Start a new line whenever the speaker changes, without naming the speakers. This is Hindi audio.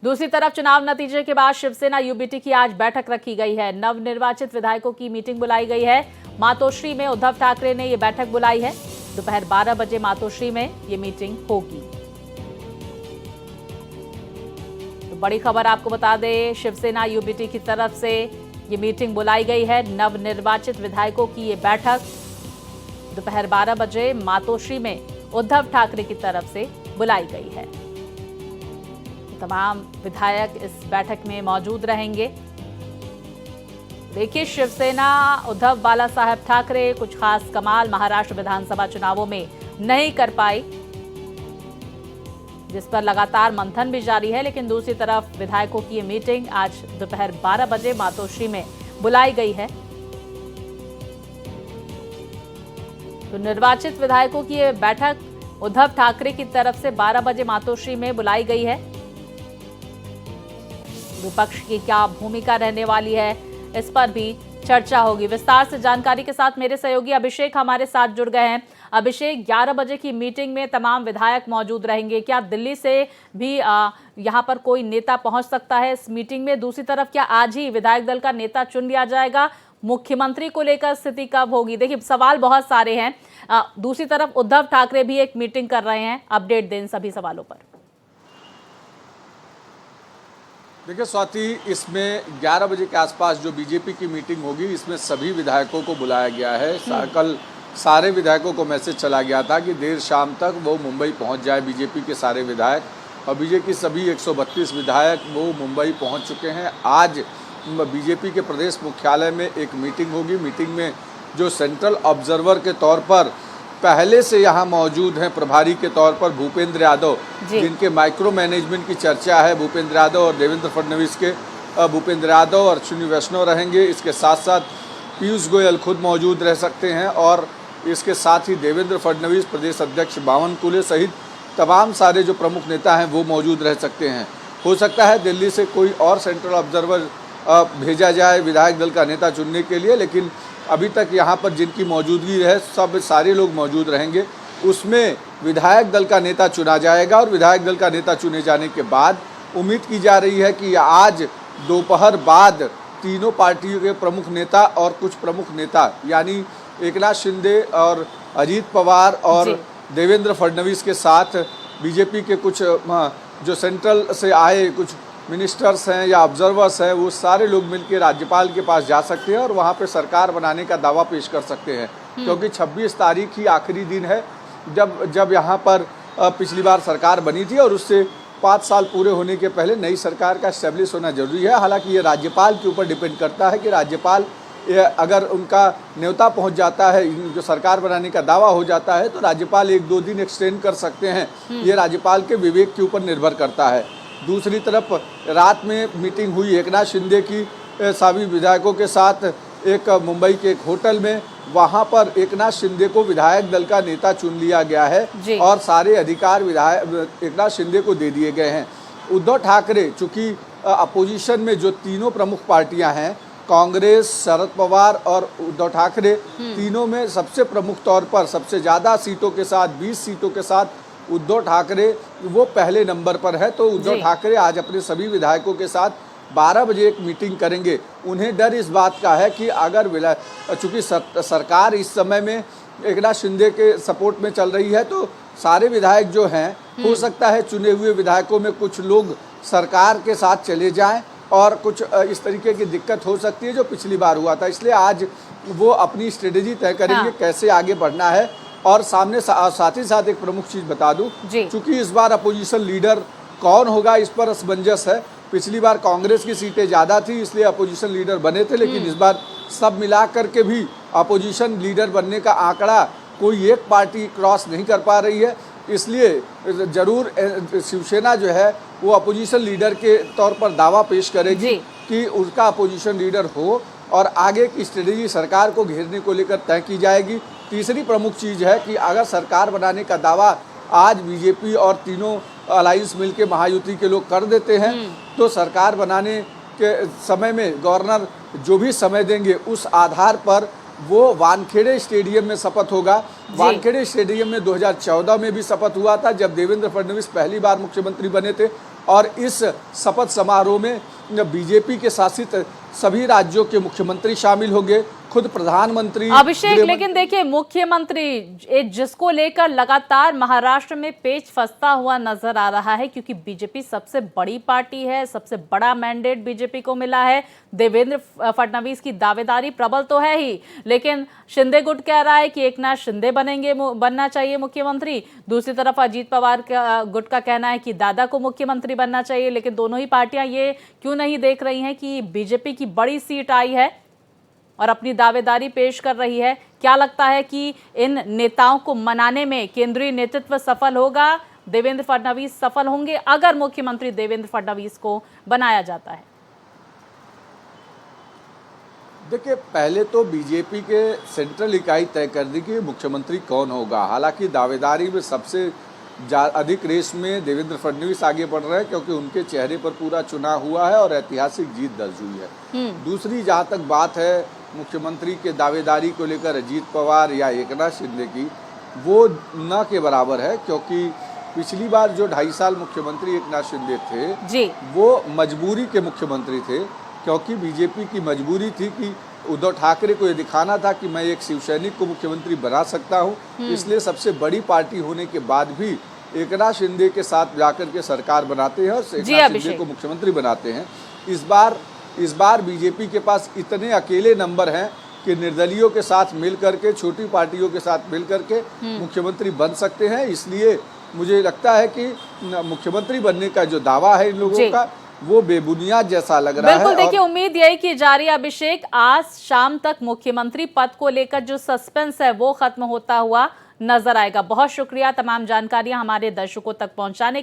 दूसरी तरफ चुनाव नतीजे के बाद शिवसेना यूबीटी की आज बैठक रखी गई है। नवनिर्वाचित विधायकों की मीटिंग बुलाई गई है। मातोश्री में उद्धव ठाकरे ने ये बैठक बुलाई है। दोपहर 12 बजे मातोश्री में ये मीटिंग होगी। तो बड़ी खबर आपको बता दें, शिवसेना यूबीटी की तरफ से ये मीटिंग बुलाई गई है। नवनिर्वाचित विधायकों की ये बैठक दोपहर 12 बजे मातोश्री में उद्धव ठाकरे की तरफ से बुलाई गई है। तमाम विधायक इस बैठक में मौजूद रहेंगे। देखिए, शिवसेना उद्धव बाला साहब ठाकरे कुछ खास कमाल महाराष्ट्र विधानसभा चुनावों में नहीं कर पाई, जिस पर लगातार मंथन भी जारी है। लेकिन दूसरी तरफ विधायकों की ये मीटिंग आज दोपहर 12 बजे मातोश्री में बुलाई गई है। तो निर्वाचित विधायकों की ये बैठक उद्धव ठाकरे की तरफ से 12 बजे मातोश्री में बुलाई गई है। विपक्ष की क्या भूमिका रहने वाली है, इस पर भी चर्चा होगी। विस्तार से जानकारी के साथ मेरे सहयोगी अभिषेक हमारे साथ जुड़ गए हैं। अभिषेक, 11 बजे की मीटिंग में तमाम विधायक मौजूद रहेंगे। क्या दिल्ली से भी यहां पर कोई नेता पहुंच सकता है इस मीटिंग में? दूसरी तरफ क्या आज ही विधायक दल का नेता चुन लिया जाएगा? मुख्यमंत्री को लेकर स्थिति कब होगी? देखिए, सवाल बहुत सारे हैं। दूसरी तरफ उद्धव ठाकरे भी एक मीटिंग कर रहे हैं। अपडेट दें सभी सवालों पर।
देखिए स्वाति, इसमें 11 बजे के आसपास जो बीजेपी की मीटिंग होगी, इसमें सभी विधायकों को बुलाया गया है। कल सारे विधायकों को मैसेज चला गया था कि देर शाम तक वो मुंबई पहुंच जाए, बीजेपी के सारे विधायक। और बीजेपी के सभी 132 विधायक वो मुंबई पहुंच चुके हैं। आज बीजेपी के प्रदेश मुख्यालय में एक मीटिंग होगी। मीटिंग में जो सेंट्रल ऑब्जर्वर के तौर पर पहले से यहाँ मौजूद हैं, प्रभारी के तौर पर भूपेंद्र यादव, जिनके माइक्रो मैनेजमेंट की चर्चा है, भूपेंद्र यादव और देवेंद्र फडणवीस के भूपेंद्र यादव और अश्विनी वैष्णव रहेंगे। इसके साथ साथ पीयूष गोयल खुद मौजूद रह सकते हैं और इसके साथ ही देवेंद्र फडणवीस, प्रदेश अध्यक्ष बावन कुले सहित तमाम सारे जो प्रमुख नेता हैं वो मौजूद रह सकते हैं। हो सकता है दिल्ली से कोई और सेंट्रल ऑब्जर्वर भेजा जाए विधायक दल का नेता चुनने के लिए, लेकिन अभी तक यहाँ पर जिनकी मौजूदगी है सब सारे लोग मौजूद रहेंगे। उसमें विधायक दल का नेता चुना जाएगा और विधायक दल का नेता चुने जाने के बाद उम्मीद की जा रही है कि आज दोपहर बाद तीनों पार्टियों के प्रमुख नेता और कुछ प्रमुख नेता यानी एकनाथ शिंदे और अजीत पवार और देवेंद्र फडणवीस के साथ बीजेपी के कुछ जो सेंट्रल से आए कुछ मिनिस्टर्स हैं या ऑब्जर्वर्स हैं, वो सारे लोग मिलकर राज्यपाल के पास जा सकते हैं और वहाँ पे सरकार बनाने का दावा पेश कर सकते हैं। क्योंकि 26 तारीख ही आखिरी दिन है जब यहाँ पर पिछली बार सरकार बनी थी और उससे 5 साल पूरे होने के पहले नई सरकार का एस्टेब्लिश होना जरूरी है। हालांकि ये राज्यपाल के ऊपर डिपेंड करता है कि राज्यपाल अगर उनका न्योता पहुँच जाता है, जो सरकार बनाने का दावा हो जाता है, तो राज्यपाल 1-2 दिन एक्सटेंड कर सकते हैं। ये राज्यपाल के विवेक के ऊपर निर्भर करता है। दूसरी तरफ रात में मीटिंग हुई एकनाथ शिंदे की सभी विधायकों के साथ एक मुंबई के एक होटल में। वहां पर एकनाथ शिंदे को विधायक दल का नेता चुन लिया गया है और सारे अधिकार विधायक एकनाथ शिंदे को दे दिए गए हैं। उद्धव ठाकरे, चूंकि अपोजिशन में जो तीनों प्रमुख पार्टियां हैं, कांग्रेस, शरद पवार और उद्धव ठाकरे, तीनों में सबसे प्रमुख तौर पर सबसे ज़्यादा सीटों के साथ 20 सीटों के साथ उद्धव ठाकरे वो पहले नंबर पर है। तो उद्धव ठाकरे आज अपने सभी विधायकों के साथ 12 बजे एक मीटिंग करेंगे। उन्हें डर इस बात का है कि अगर चूंकि सरकार इस समय में एकनाथ शिंदे के सपोर्ट में चल रही है, तो सारे विधायक जो हैं हो सकता है चुने हुए विधायकों में कुछ लोग सरकार के साथ चले जाएं और कुछ इस तरीके की दिक्कत हो सकती है जो पिछली बार हुआ था। इसलिए आज वो अपनी स्ट्रेटेजी तय करेंगे कैसे आगे बढ़ना है। और सामने साथ ही साथ एक प्रमुख चीज़ बता दूं, चूंकि इस बार अपोजिशन लीडर कौन होगा इस पर असमंजस है। पिछली बार कांग्रेस की सीटें ज़्यादा थी इसलिए अपोजिशन लीडर बने थे, लेकिन इस बार सब मिला करके भी अपोजिशन लीडर बनने का आंकड़ा कोई एक पार्टी क्रॉस नहीं कर पा रही है। इसलिए जरूर शिवसेना जो है वो अपोजिशन लीडर के तौर पर दावा पेश करेगी कि उसका अपोजिशन लीडर हो और आगे की स्ट्रेटेजी सरकार को घेरने को लेकर तय की जाएगी। तीसरी प्रमुख चीज़ है कि अगर सरकार बनाने का दावा आज बीजेपी और तीनों अलायंस मिलके महायुति के लोग कर देते हैं, तो सरकार बनाने के समय में गवर्नर जो भी समय देंगे उस आधार पर वो वानखेड़े स्टेडियम में शपथ होगा। वानखेड़े स्टेडियम में 2014 में भी शपथ हुआ था जब देवेंद्र फडणवीस पहली बार मुख्यमंत्री बने थे। और इस शपथ समारोह में बीजेपी के शासित सभी राज्यों के मुख्यमंत्री शामिल होंगे, खुद प्रधानमंत्री।
अभिषेक, लेकिन देखिए मुख्यमंत्री जिसको लेकर लगातार महाराष्ट्र में पेच फंसता हुआ नजर आ रहा है, क्योंकि बीजेपी सबसे बड़ी पार्टी है, सबसे बड़ा मैंडेट बीजेपी को मिला है, देवेंद्र फडणवीस की दावेदारी प्रबल तो है ही, लेकिन शिंदे गुट कह रहा है कि एकनाथ शिंदे बनना चाहिए मुख्यमंत्री। दूसरी तरफ अजीत पवार का गुट का कहना है कि दादा को मुख्यमंत्री बनना चाहिए। लेकिन दोनों ही पार्टियां ये क्यों नहीं देख रही हैं कि बीजेपी की बड़ी सीट आई है और अपनी दावेदारी पेश कर रही है? क्या लगता है कि इन नेताओं को मनाने में केंद्रीय नेतृत्व सफल होगा? देवेंद्र फडणवीस सफल होंगे अगर मुख्यमंत्री देवेंद्र फडणवीस को बनाया जाता है?
देखिए, पहले तो बीजेपी के सेंट्रल इकाई तय कर दी कि मुख्यमंत्री कौन होगा। हालांकि दावेदारी में सबसे अधिक रेस में देवेंद्र फडणवीस आगे बढ़ रहे हैं, क्योंकि उनके चेहरे पर पूरा चुनाव हुआ है और ऐतिहासिक जीत दर्ज हुई है। दूसरी जहां तक बात है मुख्यमंत्री के दावेदारी को लेकर अजीत पवार या एकनाथ शिंदे की, वो न के बराबर है, क्योंकि पिछली बार जो 2.5 साल मुख्यमंत्री एकनाथ शिंदे थे
जी, वो
मजबूरी के मुख्यमंत्री थे, क्योंकि बीजेपी की मजबूरी थी कि उद्धव ठाकरे को ये दिखाना था कि मैं एक शिवसैनिक को मुख्यमंत्री बना सकता हूं। इसलिए सबसे बड़ी पार्टी होने के बाद भी एकनाथ शिंदे के साथ जाकर के सरकार बनाते हैं और एकनाथ शिंदे को मुख्यमंत्री बनाते हैं। इस बार बीजेपी के पास इतने अकेले नंबर हैं कि निर्दलियों के साथ मिल करके, छोटी पार्टियों के साथ मिल करके मुख्यमंत्री बन सकते हैं। इसलिए मुझे लगता है कि मुख्यमंत्री बनने का जो दावा है इन लोगों का, वो बेबुनियाद जैसा लग रहा है।
बिल्कुल, देखिए उम्मीद यही की जा रही है अभिषेक, आज शाम तक मुख्यमंत्री पद को लेकर जो सस्पेंस है वो खत्म होता हुआ नजर आएगा। बहुत शुक्रिया तमाम जानकारियां हमारे दर्शकों तक पहुंचाने के लिए।